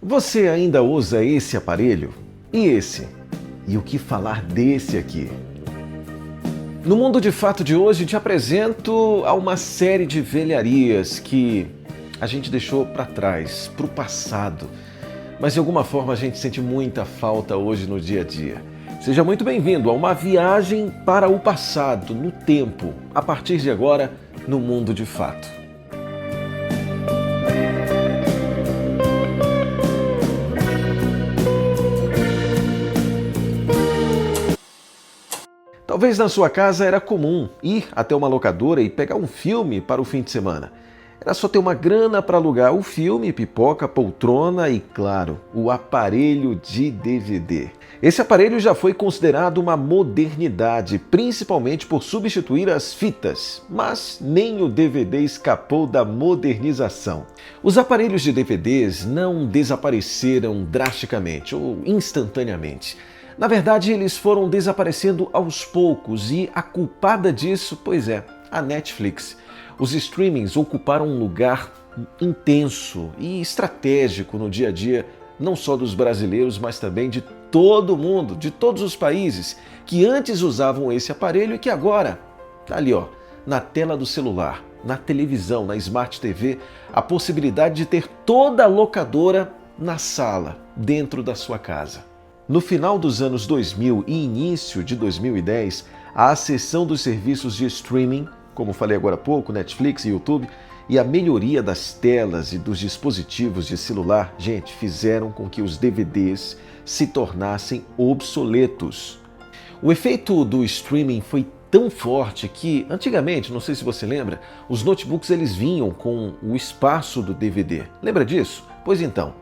Você ainda usa esse aparelho? E esse? E o que falar desse aqui? No Mundo de Fato de hoje te apresento a uma série de velharias que a gente deixou para trás, para o passado, mas de alguma forma a gente sente muita falta hoje no dia a dia. Seja muito bem-vindo a uma viagem para o passado, no tempo, a partir de agora, no Mundo de Fato. Talvez na sua casa era comum ir até uma locadora e pegar um filme para o fim de semana. Era só ter uma grana para alugar o filme, pipoca, poltrona e, claro, o aparelho de DVD. Esse aparelho já foi considerado uma modernidade, principalmente por substituir as fitas, mas nem o DVD escapou da modernização. Os aparelhos de DVDs não desapareceram drasticamente ou instantaneamente. Na verdade, eles foram desaparecendo aos poucos e a culpada disso, pois é, a Netflix. Os streamings ocuparam um lugar intenso e estratégico no dia a dia, não só dos brasileiros, mas também de todo mundo, de todos os países que antes usavam esse aparelho e que agora, tá ali ó, na tela do celular, na televisão, na Smart TV, a possibilidade de ter toda a locadora na sala, dentro da sua casa. No final dos anos 2000 e início de 2010, a ascensão dos serviços de streaming, como falei agora há pouco, Netflix e YouTube, e a melhoria das telas e dos dispositivos de celular, gente, fizeram com que os DVDs se tornassem obsoletos. O efeito do streaming foi tão forte que, antigamente, não sei se você lembra, os notebooks eles vinham com o espaço do DVD. Lembra disso? Pois então,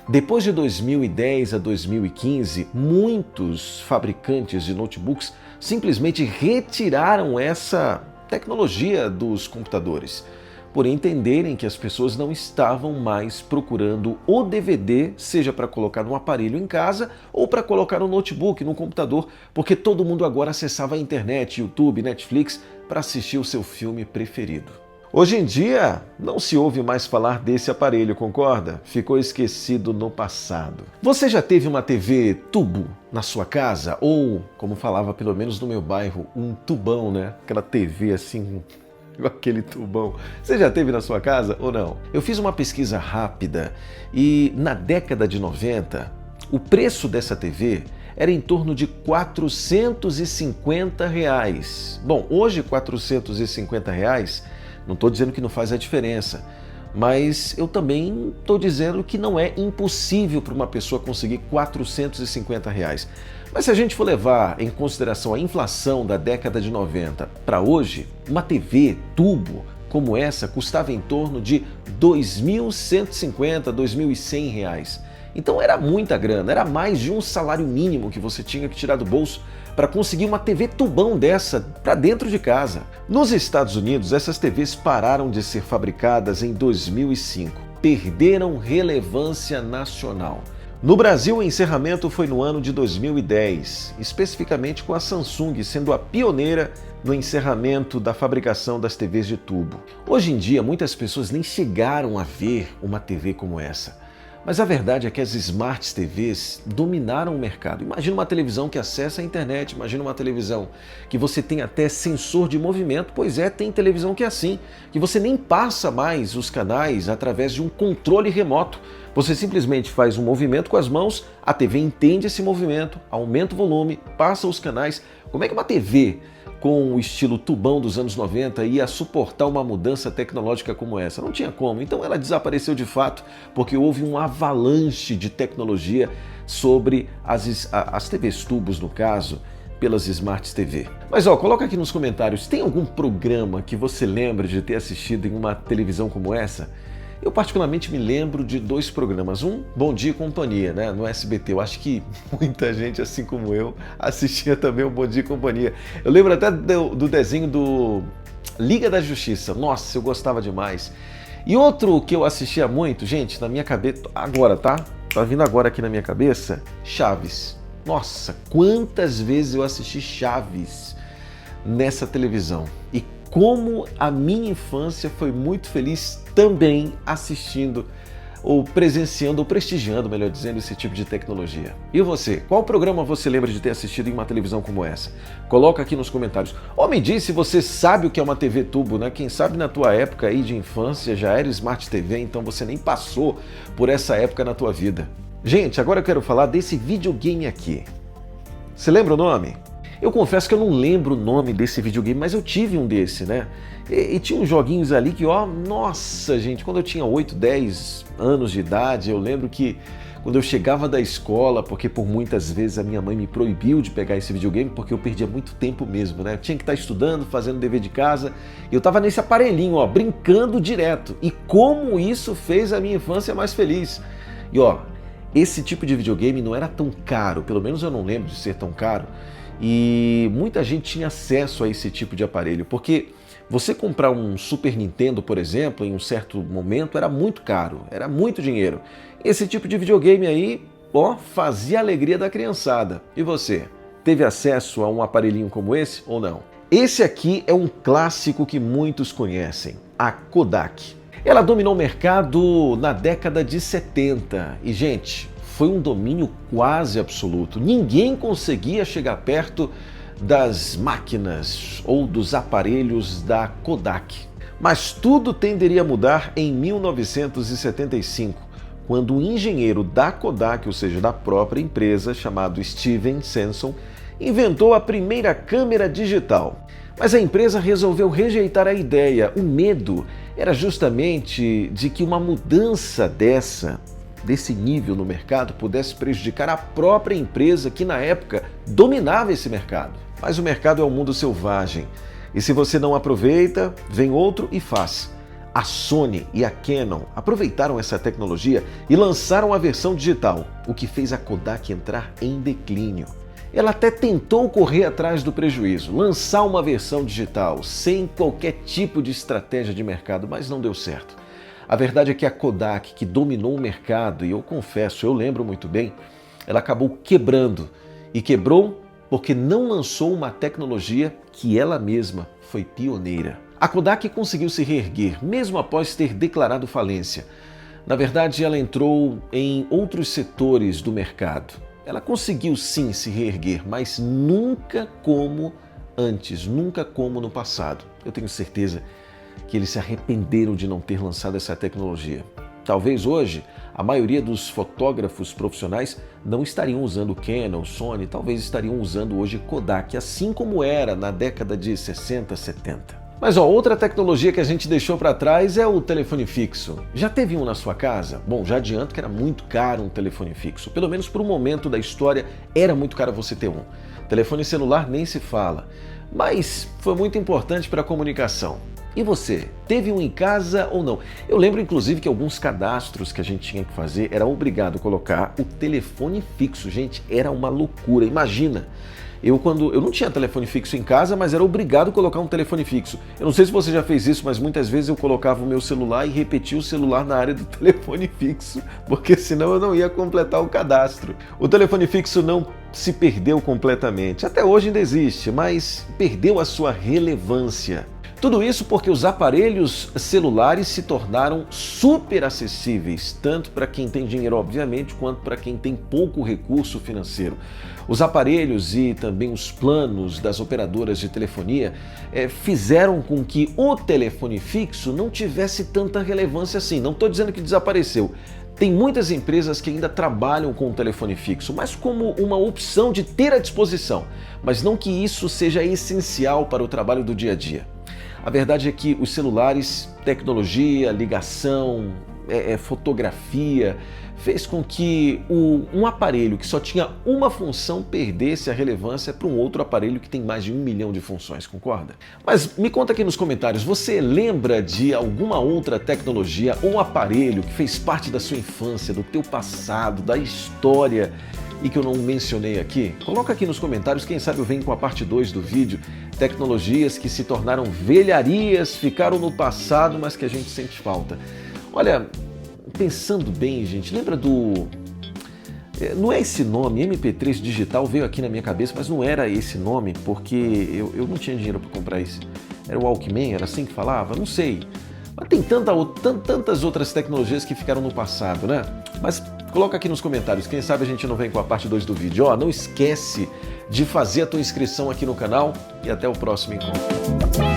depois de 2010 a 2015, muitos fabricantes de notebooks simplesmente retiraram essa tecnologia dos computadores, por entenderem que as pessoas não estavam mais procurando o DVD, seja para colocar no aparelho em casa ou para colocar no notebook, no computador, porque todo mundo agora acessava a internet, YouTube, Netflix para assistir o seu filme preferido. Hoje em dia, não se ouve mais falar desse aparelho, concorda? Ficou esquecido no passado. Você já teve uma TV tubo na sua casa? Ou, como falava pelo menos no meu bairro, um tubão, né? Aquela TV assim, aquele tubão. Você já teve na sua casa ou não? Eu fiz uma pesquisa rápida e na década de 90, o preço dessa TV era em torno de R$450. Bom, hoje R$450, não estou dizendo que não faz a diferença, mas eu também estou dizendo que não é impossível para uma pessoa conseguir R$450. Mas se a gente for levar em consideração a inflação da década de 90 para hoje, uma TV tubo como essa custava em torno de R$2.150, R$2.100. Então era muita grana, era mais de um salário mínimo que você tinha que tirar do bolso para conseguir uma TV tubão dessa para dentro de casa. Nos Estados Unidos, essas TVs pararam de ser fabricadas em 2005, perderam relevância nacional. No Brasil, o encerramento foi no ano de 2010, especificamente com a Samsung sendo a pioneira no encerramento da fabricação das TVs de tubo. Hoje em dia, muitas pessoas nem chegaram a ver uma TV como essa. Mas a verdade é que as Smart TVs dominaram o mercado. Imagina uma televisão que acessa a internet, imagina uma televisão que você tem até sensor de movimento. Pois é, tem televisão que é assim, que você nem passa mais os canais através de um controle remoto. Você simplesmente faz um movimento com as mãos, a TV entende esse movimento, aumenta o volume, passa os canais. Como é que uma TV com o estilo tubão dos anos 90 ia suportar uma mudança tecnológica como essa? Não tinha como. Então ela desapareceu de fato porque houve um avalanche de tecnologia sobre as TVs tubos, no caso, pelas Smart TV. Mas ó, coloca aqui nos comentários, tem algum programa que você lembra de ter assistido em uma televisão como essa? Eu particularmente me lembro de dois programas. Um, Bom Dia e Companhia, né, no SBT. Eu acho que muita gente, assim como eu, assistia também o Bom Dia e Companhia. Eu lembro até do desenho do Liga da Justiça. Nossa, eu gostava demais. E outro que eu assistia muito, gente, na minha cabeça, agora, tá? Tá vindo agora aqui na minha cabeça, Chaves. Nossa, quantas vezes eu assisti Chaves nessa televisão. E como a minha infância foi muito feliz também assistindo ou presenciando ou prestigiando, melhor dizendo, esse tipo de tecnologia. E você? Qual programa você lembra de ter assistido em uma televisão como essa? Coloca aqui nos comentários. Ou me diz se você sabe o que é uma TV tubo, né? Quem sabe na tua época aí de infância já era Smart TV, então você nem passou por essa época na tua vida. Gente, agora eu quero falar desse videogame aqui. Você lembra o nome? Eu confesso que eu não lembro o nome desse videogame, mas eu tive um desse, né? E tinha uns joguinhos ali que, ó, nossa, gente, quando eu tinha 8, 10 anos de idade, eu lembro que quando eu chegava da escola, porque por muitas vezes a minha mãe me proibiu de pegar esse videogame, porque eu perdia muito tempo mesmo, né? Eu tinha que estar estudando, fazendo dever de casa, e eu tava nesse aparelhinho, ó, brincando direto. E como isso fez a minha infância mais feliz. E ó, esse tipo de videogame não era tão caro, pelo menos eu não lembro de ser tão caro, e muita gente tinha acesso a esse tipo de aparelho, porque você comprar um Super Nintendo, por exemplo, em um certo momento era muito caro, era muito dinheiro. Esse tipo de videogame aí, ó, fazia a alegria da criançada. E você, teve acesso a um aparelhinho como esse ou não? Esse aqui é um clássico que muitos conhecem, a Kodak. Ela dominou o mercado na década de 70 e, gente, foi um domínio quase absoluto. Ninguém conseguia chegar perto das máquinas ou dos aparelhos da Kodak. Mas tudo tenderia a mudar em 1975, quando um engenheiro da Kodak, ou seja, da própria empresa, chamado Steven Sanson, inventou a primeira câmera digital. Mas a empresa resolveu rejeitar a ideia. O medo era justamente de que uma mudança desse nível no mercado pudesse prejudicar a própria empresa que na época dominava esse mercado. Mas o mercado é um mundo selvagem e se você não aproveita, vem outro e faz. A Sony e a Canon aproveitaram essa tecnologia e lançaram a versão digital, o que fez a Kodak entrar em declínio. Ela até tentou correr atrás do prejuízo, lançar uma versão digital sem qualquer tipo de estratégia de mercado, mas não deu certo. A verdade é que a Kodak, que dominou o mercado, e eu confesso, eu lembro muito bem, ela acabou quebrando. E quebrou porque não lançou uma tecnologia que ela mesma foi pioneira. A Kodak conseguiu se reerguer, mesmo após ter declarado falência. Na verdade, ela entrou em outros setores do mercado. Ela conseguiu sim se reerguer, mas nunca como antes, nunca como no passado. Eu tenho certeza que eles se arrependeram de não ter lançado essa tecnologia. Talvez hoje a maioria dos fotógrafos profissionais não estariam usando Canon, Sony, talvez estariam usando hoje Kodak, assim como era na década de 60, 70. Mas ó, outra tecnologia que a gente deixou para trás é o telefone fixo. Já teve um na sua casa? Bom, já adianto que era muito caro um telefone fixo. Pelo menos por um momento da história era muito caro você ter um. Telefone celular nem se fala. Mas foi muito importante para a comunicação. E você, teve um em casa ou não? Eu lembro inclusive que alguns cadastros que a gente tinha que fazer era obrigado a colocar o telefone fixo. Gente, era uma loucura, imagina! Eu não tinha telefone fixo em casa, mas era obrigado a colocar um telefone fixo. Eu não sei se você já fez isso, mas muitas vezes eu colocava o meu celular e repetia o celular na área do telefone fixo, porque senão eu não ia completar o cadastro. O telefone fixo não se perdeu completamente. Até hoje ainda existe, mas perdeu a sua relevância. Tudo isso porque os aparelhos celulares se tornaram super acessíveis, tanto para quem tem dinheiro, obviamente, quanto para quem tem pouco recurso financeiro. Os aparelhos e também os planos das operadoras de telefonia fizeram com que o telefone fixo não tivesse tanta relevância assim. Não estou dizendo que desapareceu. Tem muitas empresas que ainda trabalham com o telefone fixo, mas como uma opção de ter à disposição, mas não que isso seja essencial para o trabalho do dia a dia. A verdade é que os celulares, tecnologia, ligação, fotografia, fez com que um aparelho que só tinha uma função perdesse a relevância para um outro aparelho que tem mais de 1 milhão de funções, concorda? Mas me conta aqui nos comentários, você lembra de alguma outra tecnologia ou aparelho que fez parte da sua infância, do teu passado, da história e que eu não mencionei aqui? Coloca aqui nos comentários, quem sabe eu venho com a parte 2 do vídeo, tecnologias que se tornaram velharias, ficaram no passado, mas que a gente sente falta. Olha, pensando bem, gente, lembra do... Não é esse nome, MP3 digital veio aqui na minha cabeça, mas não era esse nome, porque eu não tinha dinheiro para comprar esse. Era o Walkman, era assim que falava? Não sei. Mas tem tantas outras tecnologias que ficaram no passado, né? Mas coloca aqui nos comentários, quem sabe a gente não vem com a parte 2 do vídeo. Ó, não esquece de fazer a tua inscrição aqui no canal e até o próximo encontro.